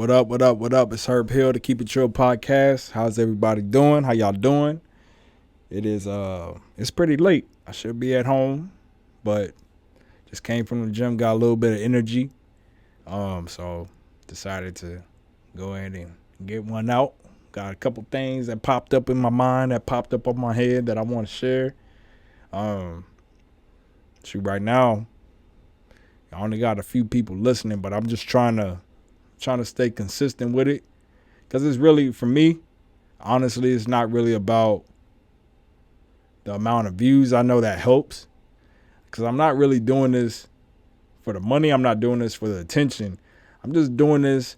What up, what up, what up? It's Herb Hill, the Keep It Trill podcast. How's everybody doing? How y'all doing? It's pretty late. I should be at home, but just came from the gym, got a little bit of energy. So decided to go ahead and get one out. Got a couple things that popped up in my mind, that popped up on my head that I want to share. Right now, I only got a few people listening, but I'm just trying to stay consistent with it, because it's really, for me, honestly, it's not really about the amount of views. I know that helps, because I'm not really doing this for the money. I'm not doing this for the attention. I'm just doing this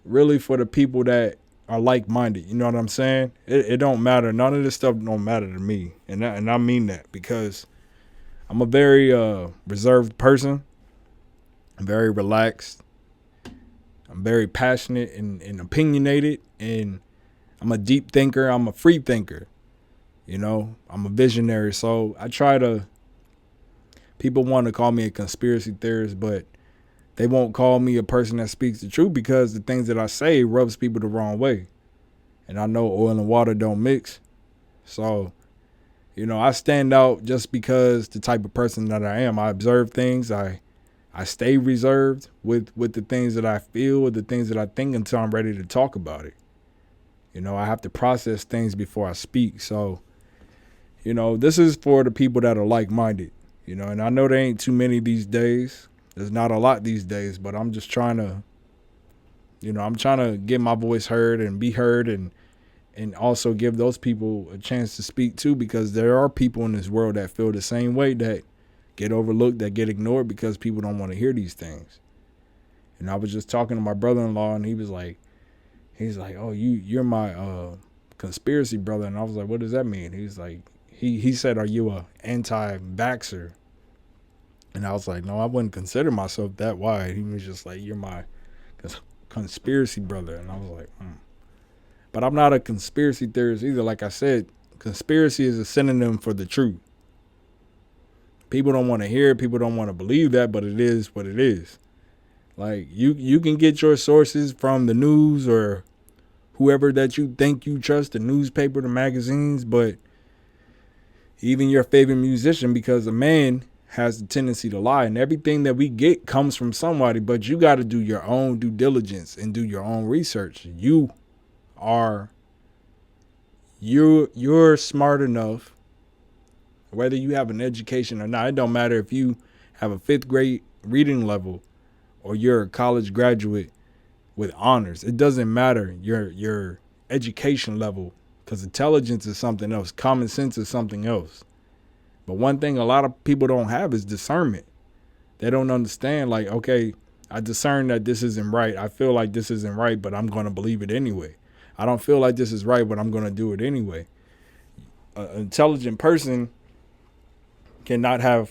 really for the people that are like-minded. You know what I'm saying? It don't matter. None of this stuff don't matter to me, and I mean that, because I'm a very reserved person. I'm very relaxed. I'm very passionate and opinionated, and I'm a deep thinker. I'm a free thinker. You know, I'm a visionary. So people want to call me a conspiracy theorist, but they won't call me a person that speaks the truth, because the things that I say rubs people the wrong way. And I know oil and water don't mix. So, you know, I stand out just because the type of person that I am. I observe things. I stay reserved with the things that I feel, with the things that I think, until I'm ready to talk about it. You know, I have to process things before I speak. So, you know, this is for the people that are like-minded, you know, and I know there ain't too many these days. There's not a lot these days, but I'm just trying to get my voice heard and be heard, and also give those people a chance to speak too, because there are people in this world that feel the same way, that get overlooked, that get ignored, because people don't want to hear these things. And I was just talking to my brother-in-law, and he's like, oh, you're my conspiracy brother. And I was like, what does that mean? He's like, he said, are you a anti-vaxxer? And I was like, no, I wouldn't consider myself that wide. He was just like, you're my conspiracy brother. And I was like, But I'm not a conspiracy theorist either. Like I said, conspiracy is a synonym for the truth. People don't want to hear it. People don't want to believe that, but it is what it is. Like, you can get your sources from the news or whoever that you think you trust, the newspaper, the magazines, but even your favorite musician, because a man has the tendency to lie, and everything that we get comes from somebody, but you got to do your own due diligence and do your own research. You're smart enough, whether you have an education or not. It don't matter if you have a 5th grade reading level or you're a college graduate with honors. It doesn't matter your education level, because intelligence is something else. Common sense is something else. But one thing a lot of people don't have is discernment. They don't understand, like, okay, I discern that this isn't right. I feel like this isn't right, but I'm going to believe it anyway. I don't feel like this is right, but I'm going to do it anyway. An intelligent person cannot have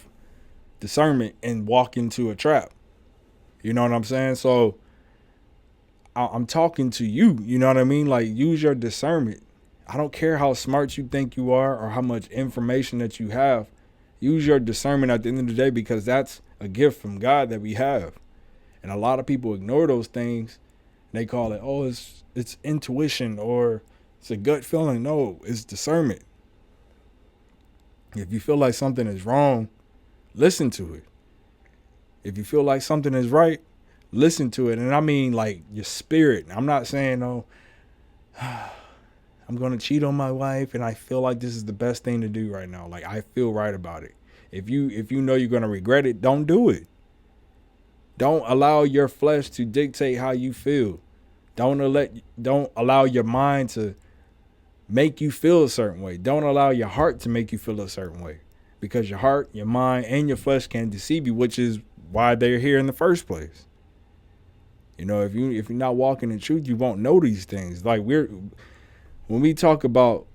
discernment and walk into a trap. You know what I'm saying? So I'm talking to you. You know what I mean? Like, use your discernment. I don't care how smart you think you are or how much information that you have. Use your discernment at the end of the day, because that's a gift from God that we have. And a lot of people ignore those things. They call it, oh, it's intuition, or it's a gut feeling. No, it's discernment. If you feel like something is wrong, listen to it. If you feel like something is right, listen to it. And I mean, like, your spirit. I'm not saying, oh, I'm going to cheat on my wife and I feel like this is the best thing to do right now. Like, I feel right about it. If you know you're going to regret it, don't do it. Don't allow your flesh to dictate how you feel. Don't allow your mind to make you feel a certain way. Don't allow your heart to make you feel a certain way, because your heart, your mind, and your flesh can deceive you, which is why they're here in the first place. You know, if you're not walking in truth, you won't know these things. Like, when I talk about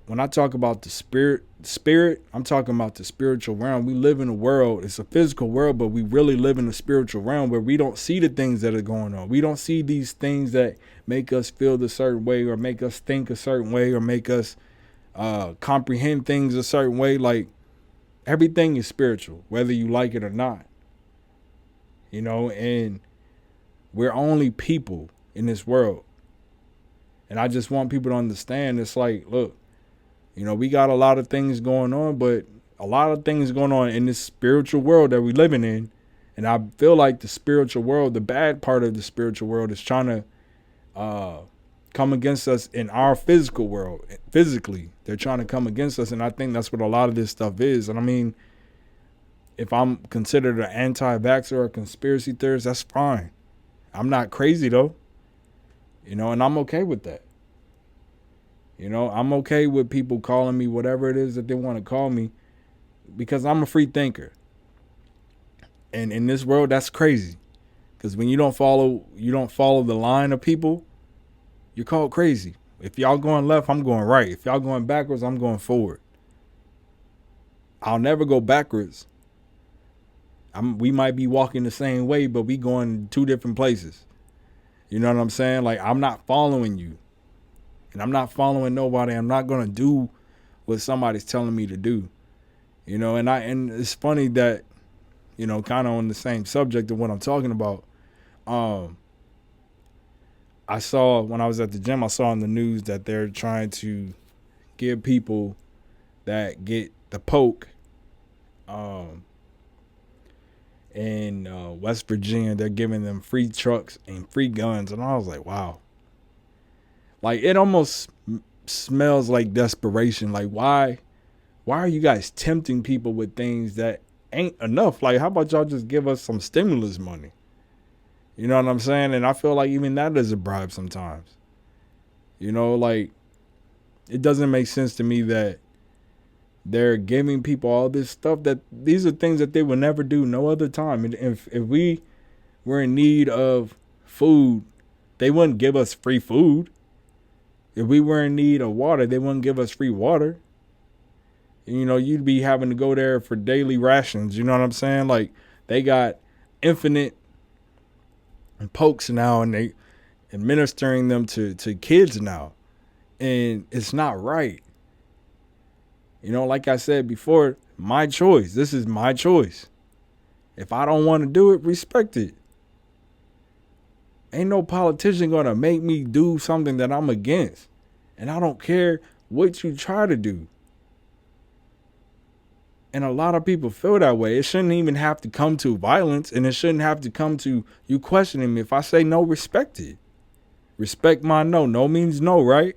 the spirit, I'm talking about the spiritual realm. We live in a world, it's a physical world, but we really live in a spiritual realm where we don't see the things that are going on. We don't see these things that make us feel the certain way, or make us think a certain way, or make us comprehend things a certain way. Like, everything is spiritual, whether you like it or not. You know, and we're only people. in this world. And I just want people to understand it's like, look, we got a lot of things going on, but a lot of things going on in this spiritual world that we're living in. And I feel like the spiritual world, the bad part of the spiritual world is trying to come against us in our physical world. Physically, they're trying to come against us. And I think that's what a lot of this stuff is. And I mean, if I'm considered an anti-vaxxer or a conspiracy theorist, that's fine. I'm not crazy though, and I'm okay with that. I'm okay with people calling me whatever it is that they want to call me because I'm a free thinker. And in this world, that's crazy. Because when you don't follow the line of people, you're called crazy. If y'all going left, I'm going right. If y'all going backwards, I'm going forward. I'll never go backwards. We might be walking the same way, but we going two different places. You know what I'm saying? Like, I'm not following you. And I'm not following nobody. I'm not going to do what somebody's telling me to do. And it's funny that, kind of on the same subject of what I'm talking about. I saw when I was at the gym, I saw on the news that they're trying to give people that get the poke in West Virginia, they're giving them free trucks and free guns. And I was like, wow. Like, it almost smells like desperation. Like, why are you guys tempting people with things that ain't enough? Like, how about y'all just give us some stimulus money? You know what I'm saying? And I feel like even that is a bribe sometimes. Like, it doesn't make sense to me that they're giving people all this stuff that these are things that they would never do no other time. And if we were in need of food, they wouldn't give us free food. If we were in need of water, they wouldn't give us free water. You'd be having to go there for daily rations. You know what I'm saying? Like, they got infinite pokes now, and they administering them to kids now. And it's not right. Like I said before, my choice. This is my choice. If I don't want to do it, respect it. Ain't no politician going to make me do something that I'm against. And I don't care what you try to do. And a lot of people feel that way. It shouldn't even have to come to violence, and it shouldn't have to come to you questioning me. If I say no, respect it. Respect my no. No means no, right?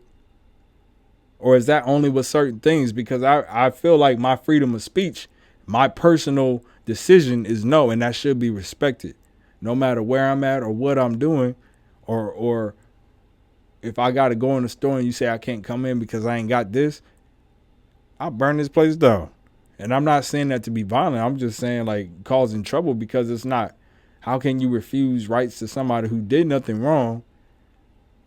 Or is that only with certain things? Because I feel like my freedom of speech, my personal decision is no, and that should be respected. No matter where I'm at or what I'm doing, or if I got to go in the store and you say I can't come in because I ain't got this, I'll burn this place down. And I'm not saying that to be violent. I'm just saying, like, causing trouble, because it's not. How can you refuse rights to somebody who did nothing wrong?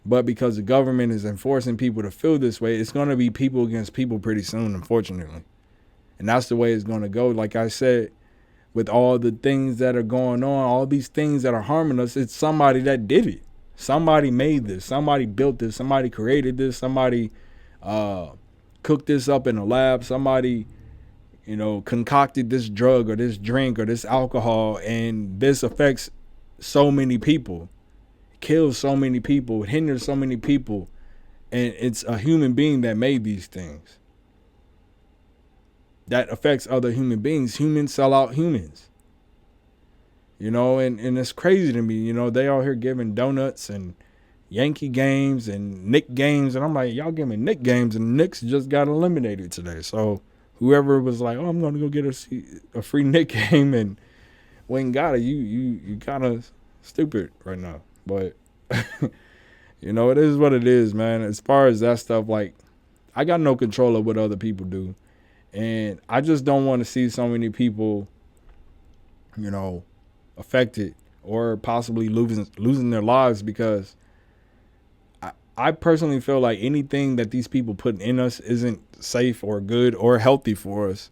But because the government is enforcing people to feel this way, it's going to be people against people pretty soon, unfortunately. And that's the way it's going to go. Like I said, with all the things that are going on, all these things that are harming us, it's somebody that did it. Somebody made this. Somebody built this. Somebody created this. Somebody cooked this up in a lab. Somebody, concocted this drug or this drink or this alcohol, and this affects so many people. Kills so many people, it hinders so many people, and it's a human being that made these things. That affects other human beings. Humans sell out humans. And it's crazy to me. They out here giving donuts and Yankee games and Knick games, and I'm like, y'all give me Knick games, and Knicks just got eliminated today. So whoever was like, oh, I'm gonna go get a free Knick game and went and got it, you kind of stupid right now. But, it is what it is, man. As far as that stuff, like, I got no control of what other people do. And I just don't want to see so many people, affected or possibly losing their lives, because I personally feel like anything that these people put in us isn't safe or good or healthy for us.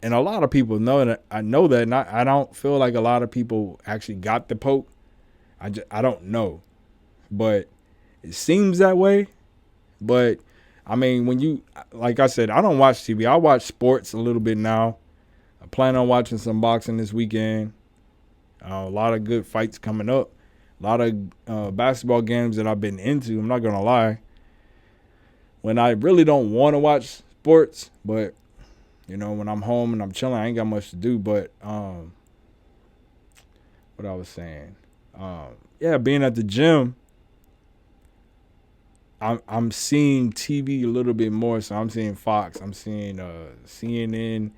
And a lot of people know that. I know that, and I don't feel like a lot of people actually got the poke. I don't know, but it seems that way. But I mean, like I said, I don't watch TV. I watch sports a little bit now. I plan on watching some boxing this weekend. A lot of good fights coming up, A lot of basketball games that I've been into, I'm not going to lie, when I really don't want to watch sports, but, when I'm home and I'm chilling, I ain't got much to do. But what I was saying, yeah, being at the gym, I'm seeing TV a little bit more. So I'm seeing Fox, I'm seeing CNN,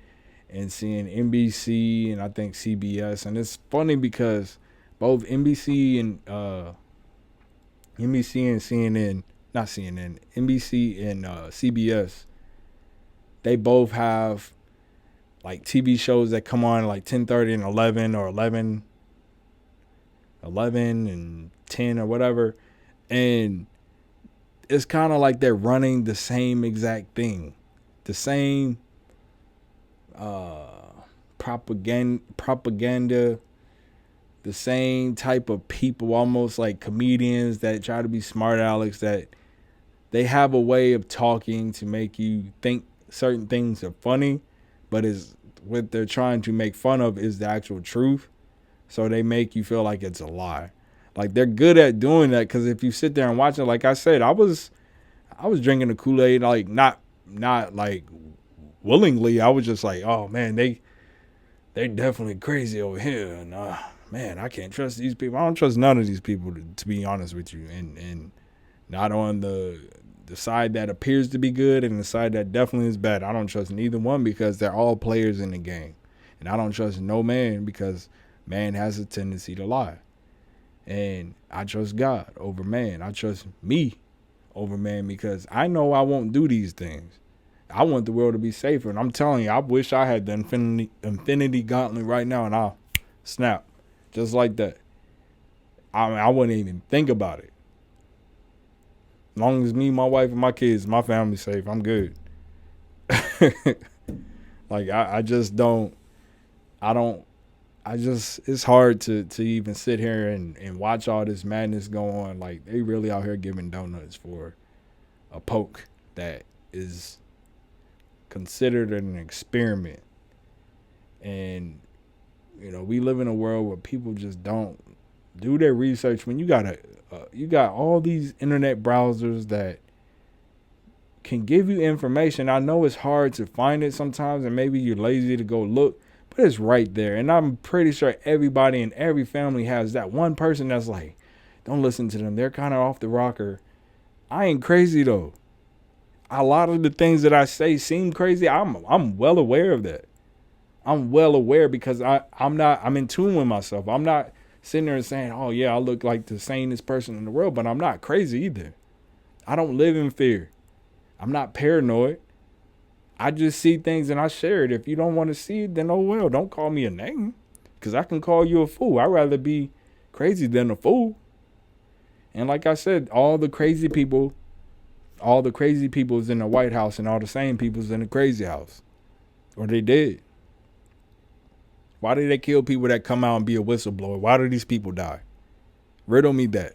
and seeing NBC, and I think CBS. And it's funny because both NBC and CNN, not CNN, NBC and CBS, they both have like TV shows that come on like 10:30 and 11, or 11 and 10 or whatever. And it's kind of like they're running the same exact thing, the same propaganda, the same type of people, almost like comedians that try to be smart alecks, that they have a way of talking to make you think certain things are funny, but is what they're trying to make fun of is the actual truth. So they make you feel like it's a lie. Like, they're good at doing that, because if you sit there and watch it, like I said, I was drinking the Kool-Aid, like not like willingly. I was just like, oh man, they definitely crazy over here, and man, I can't trust these people. I don't trust none of these people, to be honest with you, and not on the side that appears to be good and the side that definitely is bad. I don't trust neither one, because they're all players in the game, and I don't trust no man, because man has a tendency to lie. And I trust God over man. I trust me over man, because I know I won't do these things. I want the world to be safer. And I'm telling you, I wish I had the infinity gauntlet right now, and I'll snap just like that. I wouldn't even think about it. As long as me, my wife, and my kids, my family's safe, I'm good. Like, I just don't, it's hard to even sit here and watch all this madness go on. Like, they really out here giving donuts for a poke that is considered an experiment. And, we live in a world where people just don't do their research. When you got all these internet browsers that can give you information. I know it's hard to find it sometimes, and maybe you're lazy to go look, but it's right there. And I'm pretty sure everybody in every family has that one person that's like, don't listen to them, they're kind of off the rocker. I ain't crazy though. A lot of the things that I say seem crazy. I'm well aware of that. I'm well aware, because I'm in tune with myself. I'm not sitting there and saying, oh yeah, I look like the sanest person in the world, but I'm not crazy either. I don't live in fear. I'm not paranoid. I just see things and I share it. If you don't want to see it, then oh well, don't call me a name, because I can call you a fool. I'd rather be crazy than a fool. And like I said, all the crazy people is in the White House, and all the sane people's in the crazy house. Or they did. Why did they kill people that come out and be a whistleblower? Why do these people die? Riddle me that.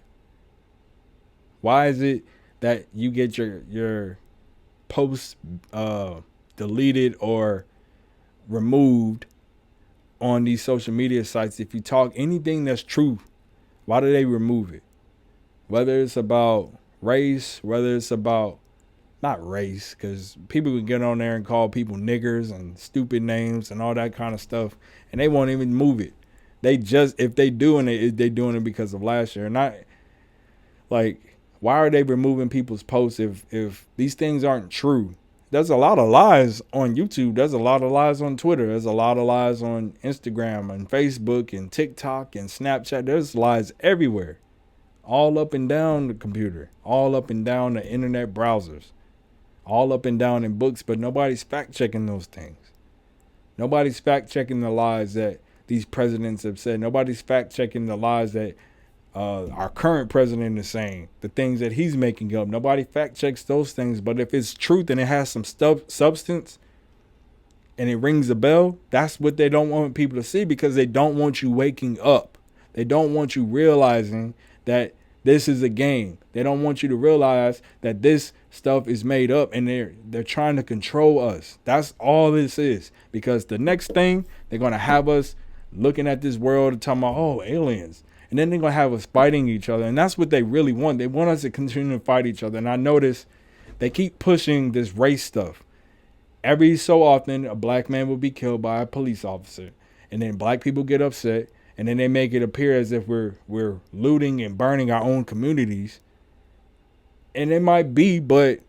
Why is it that you get your posts deleted or removed on these social media sites if you talk anything that's true? Why do they remove it? Whether it's about race, whether it's about, not race, because people can get on there and call people niggers and stupid names and all that kind of stuff, and they won't even move it. They just, if they doing it, they doing it because of last year. And I, like, why are they removing people's posts if these things aren't true? There's a lot of lies on YouTube. There's a lot of lies on Twitter. There's a lot of lies on Instagram and Facebook and TikTok and Snapchat. There's lies everywhere. All up and down the computer. All up and down the internet browsers. All up and down in books, but nobody's fact checking those things. Nobody's fact checking the lies that these presidents have said. Nobody's fact checking the lies that our current president is saying, the things that he's making up. Nobody fact checks those things. But if it's truth and it has some substance and it rings a bell, that's what they don't want people to see, because they don't want you waking up. They don't want you realizing that this is a game. They don't want you to realize that this stuff is made up, and they're trying to control us. That's all this is. Because the next thing, they're going to have us looking at this world and talking about, oh, aliens. And then they're going to have us fighting each other. And that's what they really want. They want us to continue to fight each other. And I notice they keep pushing this race stuff. Every so often, a black man will be killed by a police officer. And then black people get upset. And then they make it appear as if we're looting and burning our own communities. And it might be, but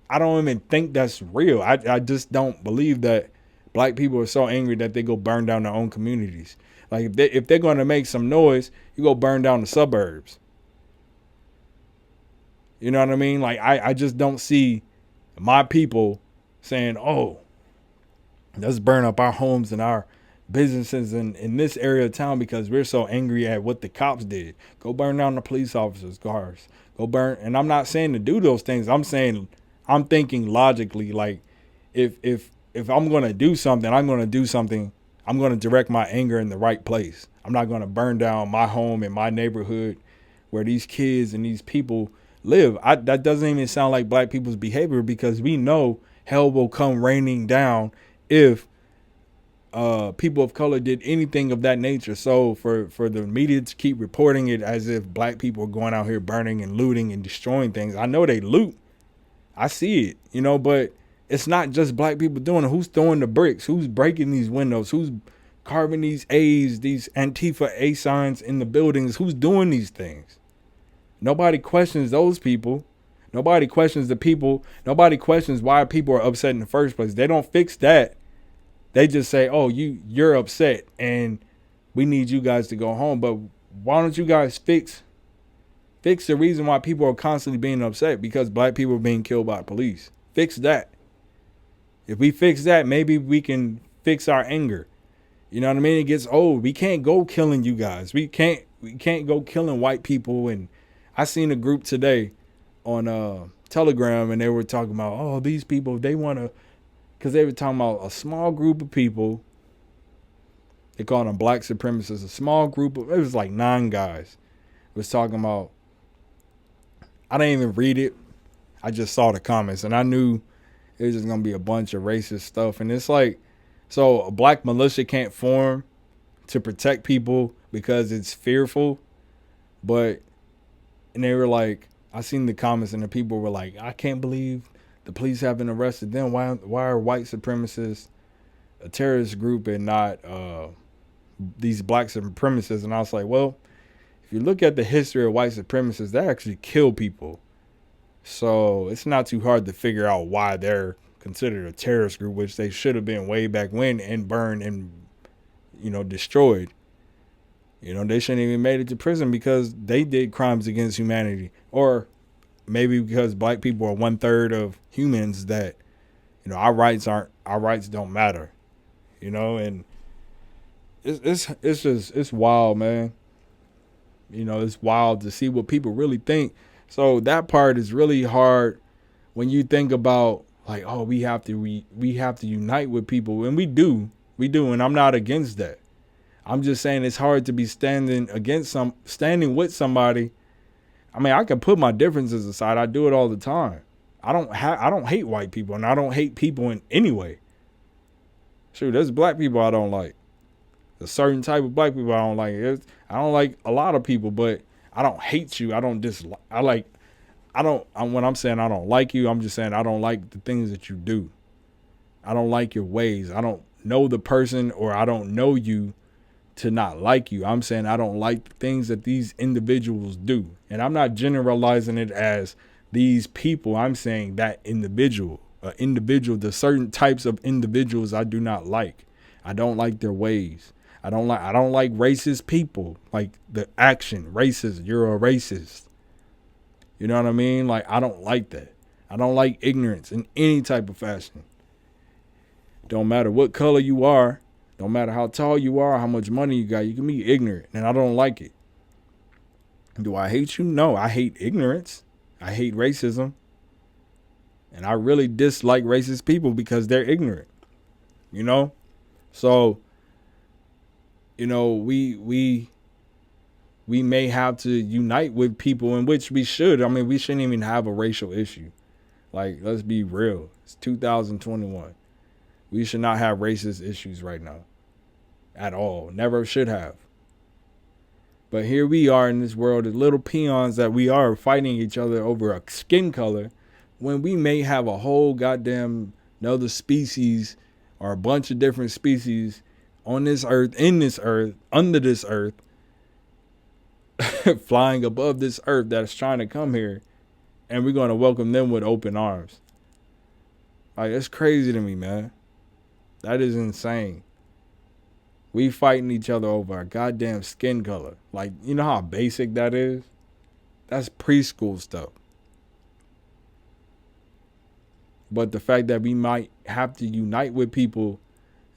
I don't even think that's real. I just don't believe that black people are so angry that they go burn down their own communities. Like if they're going to make some noise, you go burn down the suburbs. You know what I mean? Like I just don't see my people saying, oh, let's burn up our homes and our businesses in this area of town because we're so angry at what the cops did. Go burn down the police officers' cars. Go burn. And I'm not saying to do those things. I'm saying I'm thinking logically. Like if I'm going to do something, I'm going to do something. I'm going to direct my anger in the right place. I'm not going to burn down my home and my neighborhood where these kids and these people live. That doesn't even sound like black people's behavior because we know hell will come raining down if people of color did anything of that nature. So for the media to keep reporting it as if black people are going out here burning and looting and destroying things. I know they loot. I see it, but it's not just black people doing it. Who's throwing the bricks? Who's breaking these windows? Who's carving these A's, these Antifa A signs in the buildings? Who's doing these things? Nobody questions those people. Nobody questions the people. Nobody questions why people are upset in the first place. They don't fix that. They just say, oh, you're upset and we need you guys to go home. But why don't you guys fix the reason why people are constantly being upset? Because black people are being killed by police. Fix that. If we fix that, maybe we can fix our anger. You know what I mean? It gets old. We can't go killing you guys. We can't go killing white people. And I seen a group today on Telegram and they were talking about, oh, these people, they want to, because they were talking about a small group of people. They call them black supremacists. A small group of, it was like 9 guys. It was talking about, I didn't even read it. I just saw the comments and I knew it was just going to be a bunch of racist stuff. And it's like, so a black militia can't form to protect people because it's fearful. And they were like, I seen the comments and the people were like, I can't believe the police haven't arrested them. Why are white supremacists a terrorist group and not these black supremacists? And I was like, well, if you look at the history of white supremacists, they actually kill people. So it's not too hard to figure out why they're considered a terrorist group, which they should have been way back when, and burned and, destroyed. They shouldn't even made it to prison because they did crimes against humanity. Or maybe because black people are 1/3 of humans that, our rights don't matter. And it's wild, man. It's wild to see what people really think. So that part is really hard when you think about like, oh, we have to unite with people, and we do, and I'm not against that. I'm just saying it's hard to be standing with somebody. I mean, I can put my differences aside. I do it all the time. I don't hate white people, and I don't hate people in any way. Shoot, there's black people I don't like. A certain type of black people I don't like. I don't like a lot of people, but I don't hate you. I don't dislike. When I'm saying I don't like you, I'm just saying I don't like the things that you do. I don't like your ways. I don't know the person, or I don't know you to not like you. I'm saying I don't like the things that these individuals do. And I'm not generalizing it as these people. I'm saying that individual, the certain types of individuals I do not like. I don't like their ways. I don't like racist people. Like the action, racist, you're a racist. You know what I mean? Like, I don't like that. I don't like ignorance in any type of fashion. Don't matter what color you are. Don't matter how tall you are, how much money you got. You can be ignorant, and I don't like it. Do I hate you? No, I hate ignorance. I hate racism. And I really dislike racist people because they're ignorant. So, we may have to unite with people, in which we should. I mean, we shouldn't even have a racial issue. Like, let's be real. It's 2021. We should not have racist issues right now. At all. Never should have. But here we are in this world as little peons that we are fighting each other over a skin color when we may have a whole goddamn another species or a bunch of different species on this earth, in this earth, under this earth, flying above this earth that's trying to come here, and we're going to welcome them with open arms. Like, it's crazy to me, man. That is insane. We fighting each other over a goddamn skin color. Like, you know how basic that is? That's preschool stuff. But the fact that we might have to unite with people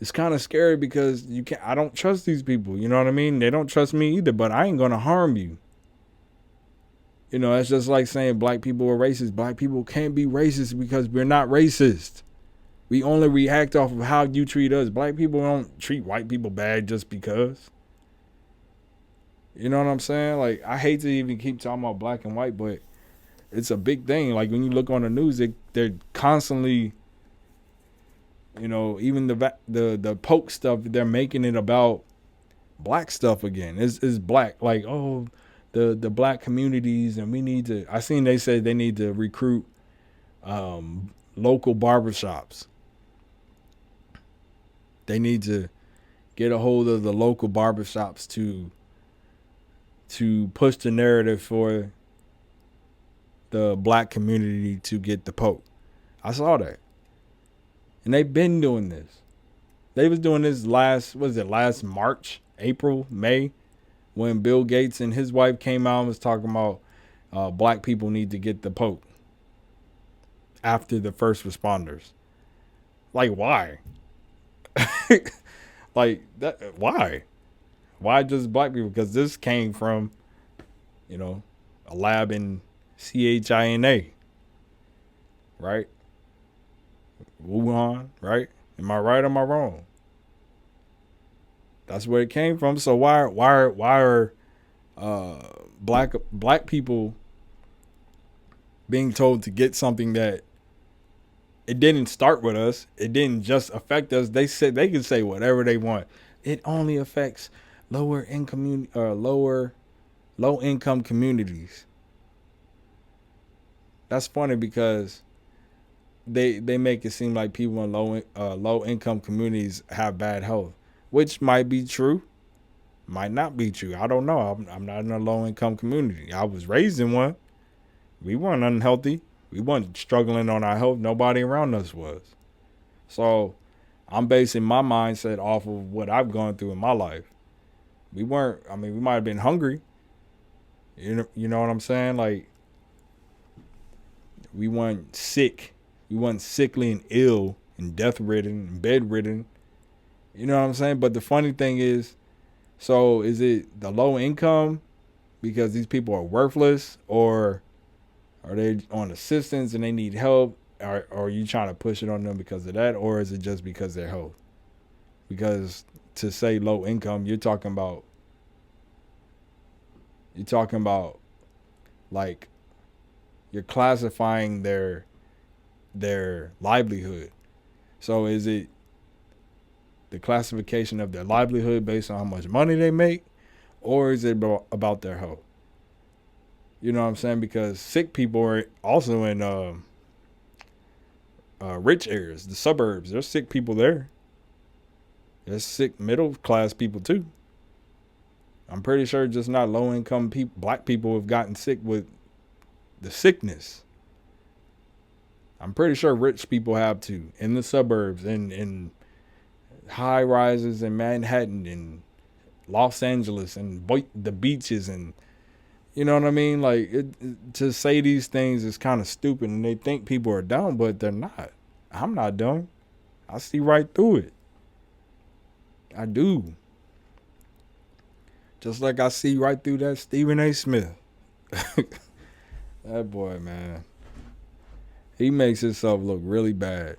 is kind of scary because I don't trust these people. You know what I mean? They don't trust me either, but I ain't going to harm you. You know, it's just like saying black people are racist. Black people can't be racist because we're not racist. We only react off of how you treat us. Black people don't treat white people bad just because. You know what I'm saying? Like, I hate to even keep talking about black and white, but it's a big thing. Like, when you look on the news, they're constantly, you know, even the poke stuff, they're making it about black stuff again. It's black. Like, oh, the black communities, and we need to. I seen they said they need to recruit local barbershops. They need to get a hold of the local barbershops to push the narrative for the black community to get the poke. I saw that. And they've been doing this. They was doing this last March, April, May, when Bill Gates and his wife came out and was talking about black people need to get the poke after the first responders. Like, why? Like, that? Why? Why just black people? Because this came from, you know, a lab in China, right? Wuhan, right? Am I right or am I wrong? That's where it came from. So why are black people being told to get something that it didn't start with us? It didn't just affect us. They said they can say whatever they want. It only affects low income communities. That's funny because they make it seem like people in low income communities have bad health, which might be true, might not be true. I don't know. I'm not in a low income community. I was raised in one. We weren't unhealthy. We weren't struggling on our health. Nobody around us was. So I'm basing my mindset off of what I've gone through in my life. We weren't. I mean, we might have been hungry. You know what I'm saying? Like, we weren't sick. We weren't sickly and ill and death-ridden and bed-ridden. You know what I'm saying? But the funny thing is, so is it the low income because these people are worthless, or are they on assistance and they need help? Or are you trying to push it on them because of that? Or is it just because of their health? Because to say low income, you're talking about like you're classifying their livelihood. So is it the classification of their livelihood based on how much money they make, or is it about their health? You know what I'm saying? Because sick people are also in rich areas, the suburbs. There's sick people there. There's sick middle class people too. I'm pretty sure just not low income people, black people have gotten sick with the sickness. I'm pretty sure rich people have too, in the suburbs and in high rises in Manhattan and Los Angeles and the beaches, and you know what I mean? Like, to say these things is kind of stupid, and they think people are dumb, but they're not. I'm not dumb. I see right through it. I do. Just like I see right through that Stephen A. Smith. That boy, man. He makes himself look really bad.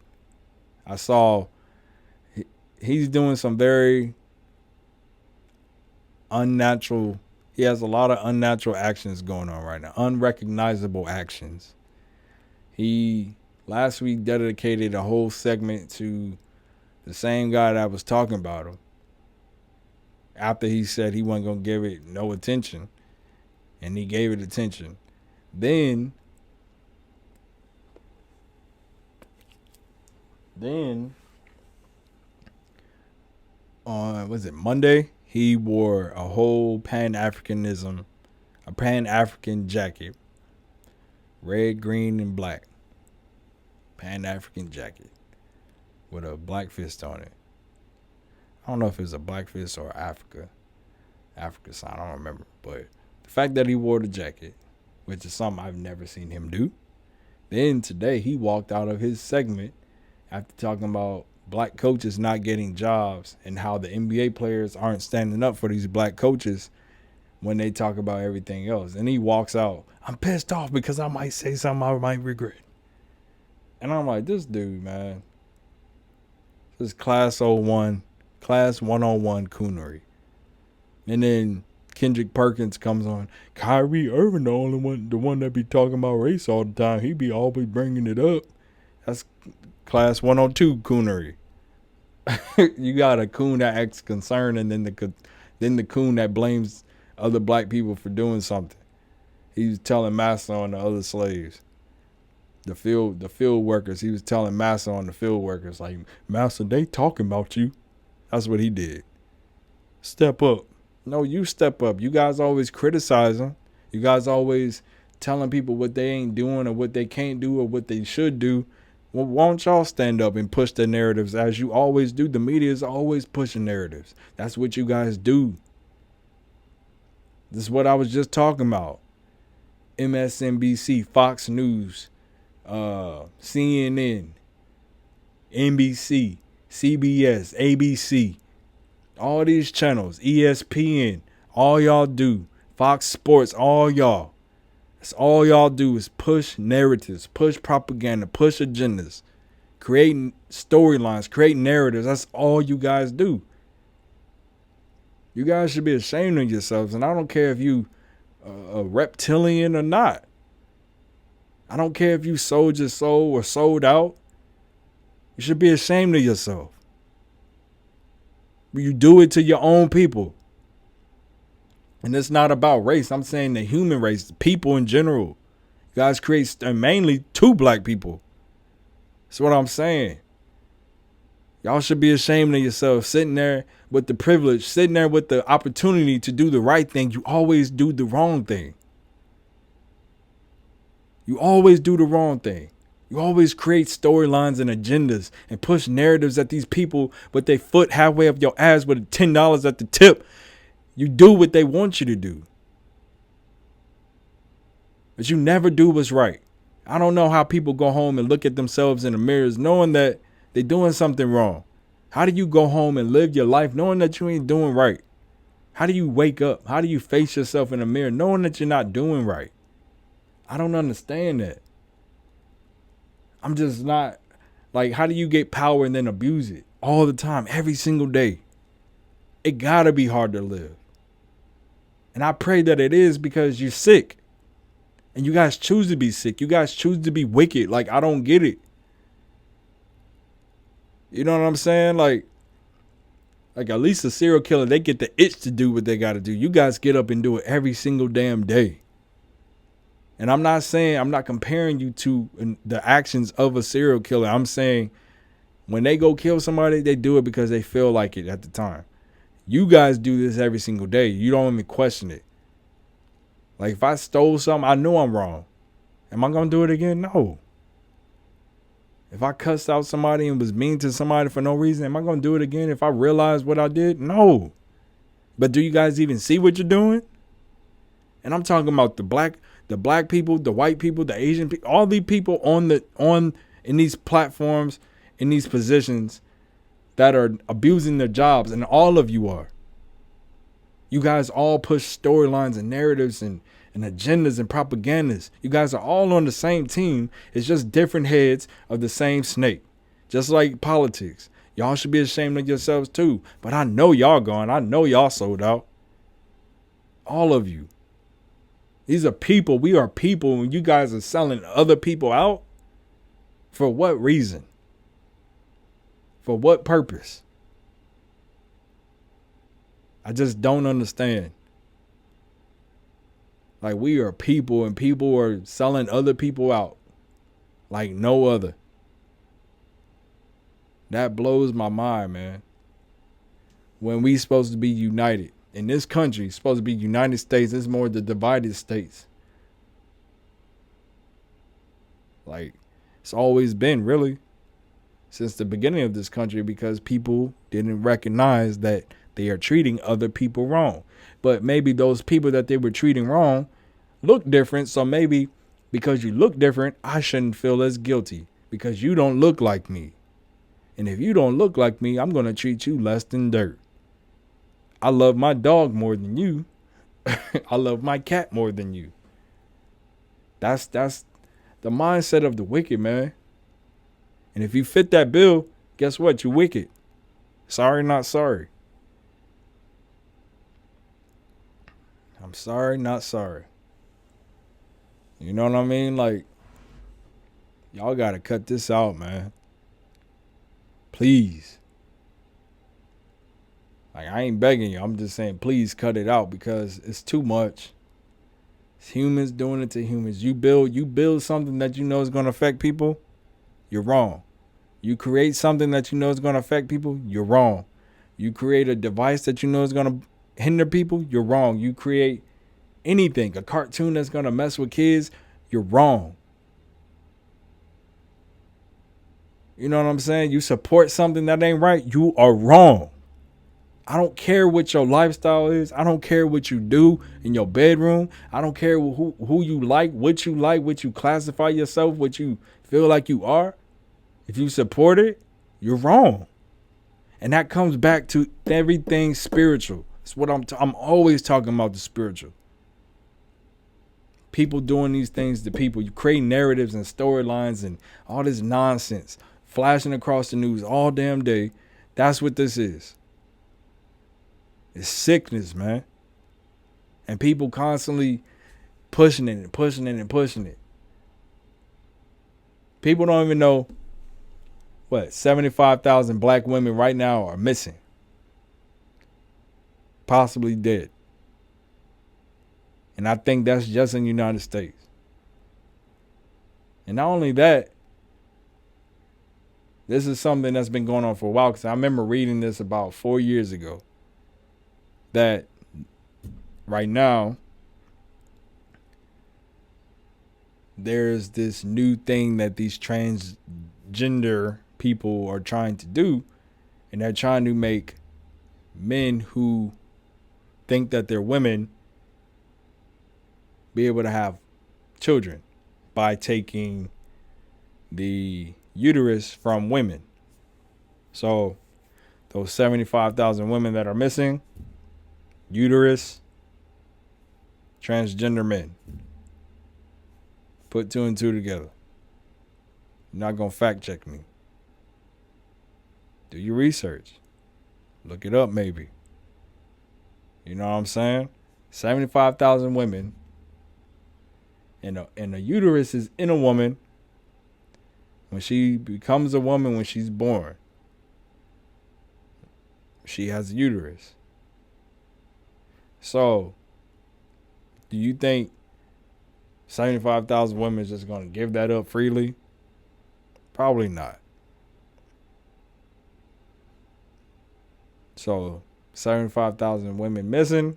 I saw he's doing some very unnatural. He has a lot of unnatural actions going on right now. Unrecognizable actions. He last week dedicated a whole segment to the same guy that was talking about him. after he said he wasn't gonna give it no attention, and he gave it attention. Then on was it Monday, he wore a whole a Pan African jacket, red, green, and black. Pan African jacket with a black fist on it. I don't know if it was a black fist or Africa sign. I don't remember, but the fact that he wore the jacket, which is something I've never seen him do. Then today he walked out of his segment after talking about black coaches not getting jobs and how the NBA players aren't standing up for these black coaches when they talk about everything else. And he walks out, I'm pissed off because I might say something I might regret. And I'm like, this dude, man, this is class 101 coonery. And then Kendrick Perkins comes on. Kyrie Irving, the one that be talking about race all the time. He be always bringing it up. That's class 102 coonery. You got a coon that acts concerned, and then the coon that blames other black people for doing something. He was telling Massa on the other slaves, the field workers. He was telling Massa on the field workers, like, Massa, they talking about you. That's what he did. Step up. No, you step up. You guys always criticizing. You guys always telling people what they ain't doing or what they can't do or what they should do. Well, why don't y'all stand up and push the narratives as you always do? The media is always pushing narratives. That's what you guys do. This is what I was just talking about. MSNBC, Fox News, CNN, NBC, CBS, ABC, all these channels, ESPN, all y'all do, Fox Sports, all y'all. That's all y'all do is push narratives, push propaganda, push agendas, create storylines, create narratives. That's all you guys do. You guys should be ashamed of yourselves. And I don't care if you a reptilian or not. I don't care if you sold your soul or sold out. You should be ashamed of yourself. You do it to your own people. And it's not about race. I'm saying the human race, people in general. You guys create mainly two black people. That's what I'm saying. Y'all should be ashamed of yourself, sitting there with the privilege, sitting there with the opportunity to do the right thing. You always do the wrong thing. You always do the wrong thing. You always create storylines and agendas and push narratives at these people with their foot halfway up your ass with $10 at the tip. You do what they want you to do. But you never do what's right. I don't know how people go home and look at themselves in the mirrors knowing that they're doing something wrong. How do you go home and live your life knowing that you ain't doing right? How do you wake up? How do you face yourself in the mirror knowing that you're not doing right? I don't understand that. I'm just not, like, how do you get power and then abuse it all the time, every single day? It gotta be hard to live. And I pray that it is, because you're sick. And you guys choose to be sick. You guys choose to be wicked. Like, I don't get it. You know what I'm saying? Like at least a serial killer, they get the itch to do what they got to do. You guys get up and do it every single damn day. And I'm not comparing you to the actions of a serial killer. I'm saying when they go kill somebody, they do it because they feel like it at the time. You guys do this every single day. You don't even question it. Like, if I stole something, I know I'm wrong. Am I going to do it again? No. If I cussed out somebody and was mean to somebody for no reason, am I going to do it again if I realize what I did? No. But do you guys even see what you're doing? And I'm talking about the black people, the white people, the Asian people, all these people in these platforms, in these positions that are abusing their jobs, and all of you are. You guys all push storylines and narratives and agendas and propagandas. You guys are all on the same team. It's just different heads of the same snake. Just like politics. Y'all should be ashamed of yourselves too. But I know y'all gone. I know y'all sold out. All of you. These are people. We are people. And you guys are selling other people out. For what reason? For what purpose? I just don't understand. Like, we are people and people are selling other people out like no other. That blows my mind, man. When we supposed to be united. In this country, it's supposed to be United States. It's more the divided states. Like, it's always been, really, since the beginning of this country, because people didn't recognize that they are treating other people wrong. But maybe those people that they were treating wrong look different. So maybe because you look different, I shouldn't feel as guilty because you don't look like me. And if you don't look like me, I'm going to treat you less than dirt. I love my dog more than you. I love my cat more than you. That's the mindset of the wicked, man. And if you fit that bill, guess what? You're wicked. Sorry, not sorry. I'm sorry, not sorry. You know what I mean? Like, y'all got to cut this out, man. Please. Like, I ain't begging you. I'm just saying, please cut it out because it's too much. It's humans doing it to humans. You build something that you know is going to affect people, you're wrong. You create something that you know is going to affect people, you're wrong. You create a device that you know is going to hinder people, you're wrong. You create anything, a cartoon that's going to mess with kids, you're wrong. You know what I'm saying? You support something that ain't right, you are wrong. I don't care what your lifestyle is. I don't care what you do in your bedroom. I don't care who you like, what you classify yourself, what you feel like you are. If you support it, you're wrong. And that comes back to everything spiritual. That's what I'm always talking about, the spiritual. People doing these things to people. You create narratives and storylines and all this nonsense flashing across the news all damn day. That's what this is. It's sickness, man. And people constantly pushing it and pushing it and pushing it. People don't even know what 75,000 black women right now are missing. Possibly dead. And I think that's just in the United States. And not only that, this is something that's been going on for a while, because I remember reading this about 4 years ago. That right now there's this new thing that these transgender people are trying to do, and they're trying to make men who think that they're women be able to have children by taking the uterus from women. So those 75,000 women that are missing, uterus, transgender men. Put two and two together. You're not going to fact check me. Do your research. Look it up maybe. You know what I'm saying? 75,000 women. And a uterus is in a woman when she becomes a woman, when she's born. She has a uterus. So, do you think 75,000 women is just going to give that up freely? Probably not. So, 75,000 women missing.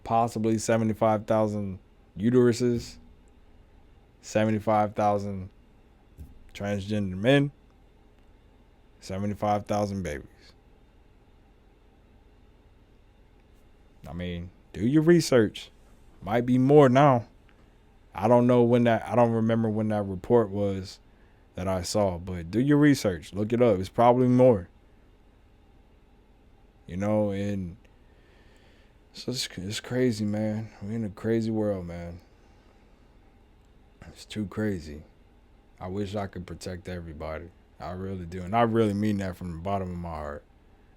Possibly 75,000 uteruses. 75,000 transgender men. 75,000 babies. I mean, do your research. Might be more now. I don't remember when that report was that I saw, but do your research. Look it up. It's probably more. You know, and so it's crazy, man. We're in a crazy world, man. It's too crazy. I wish I could protect everybody. I really do. And I really mean that from the bottom of my heart.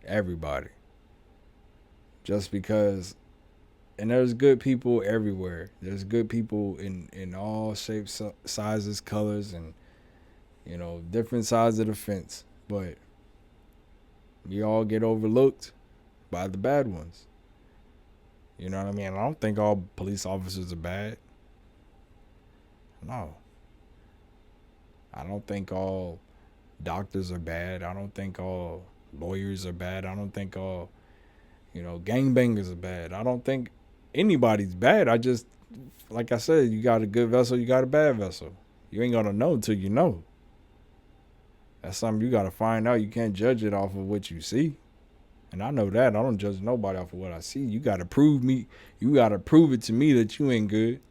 Everybody. Just because, and there's good people everywhere. There's good people in all shapes, sizes, colors, and, you know, different sides of the fence. But we all get overlooked. by the bad ones. You know what I mean? I don't think all police officers are bad. No. I don't think all doctors are bad. I don't think all lawyers are bad. I don't think all, gangbangers are bad. I don't think anybody's bad. I just, like I said, you got a good vessel, you got a bad vessel. You ain't gonna know until you know. That's something you gotta find out. You can't judge it off of what you see. And I know that. I don't judge nobody off of what I see. You gotta prove me. You gotta prove it to me that you ain't good.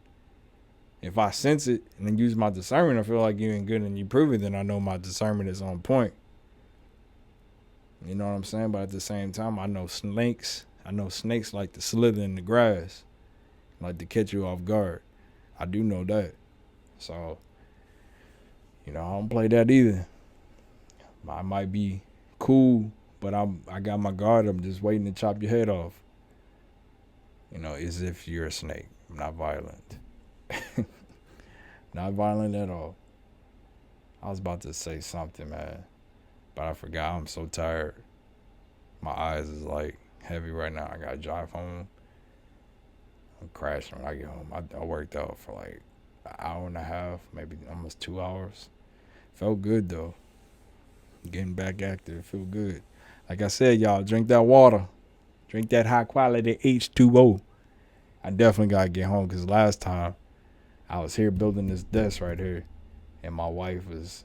If I sense it and then use my discernment, I feel like you ain't good and you prove it, then I know my discernment is on point. You know what I'm saying? But at the same time, I know snakes. I know snakes like to slither in the grass, like to catch you off guard. I do know that. So, I don't play that either. I might be cool, but I got my guard. I'm just waiting to chop your head off. As if you're a snake. I'm not violent. Not violent at all. I was about to say something, man, but I forgot. I'm so tired. My eyes is like heavy right now. I gotta drive home. I'm crashing when I get home. I worked out for like an hour and a half, maybe almost 2 hours. Felt good though. Getting back active, feel good. Like I said, y'all, drink that water. Drink that high quality H2O. I definitely gotta get home because last time I was here building this desk right here, and my wife was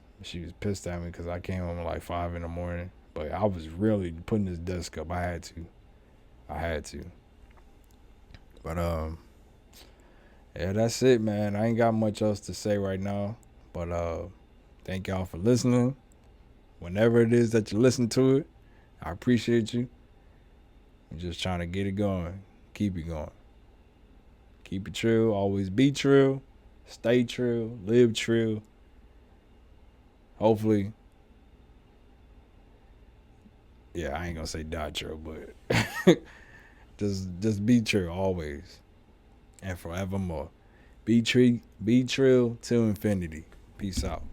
pissed at me because I came home at like 5 in the morning. But I was really putting this desk up. I had to. But yeah, that's it, man. I ain't got much else to say right now. But thank y'all for listening. Whenever it is that you listen to it, I appreciate you. I'm just trying to get it going. Keep it going. Keep it trill. Always be trill. Stay trill. Live trill. Hopefully. Yeah, I ain't gonna say die trill, but just be trill always. And forevermore. Be trill till infinity. Peace out.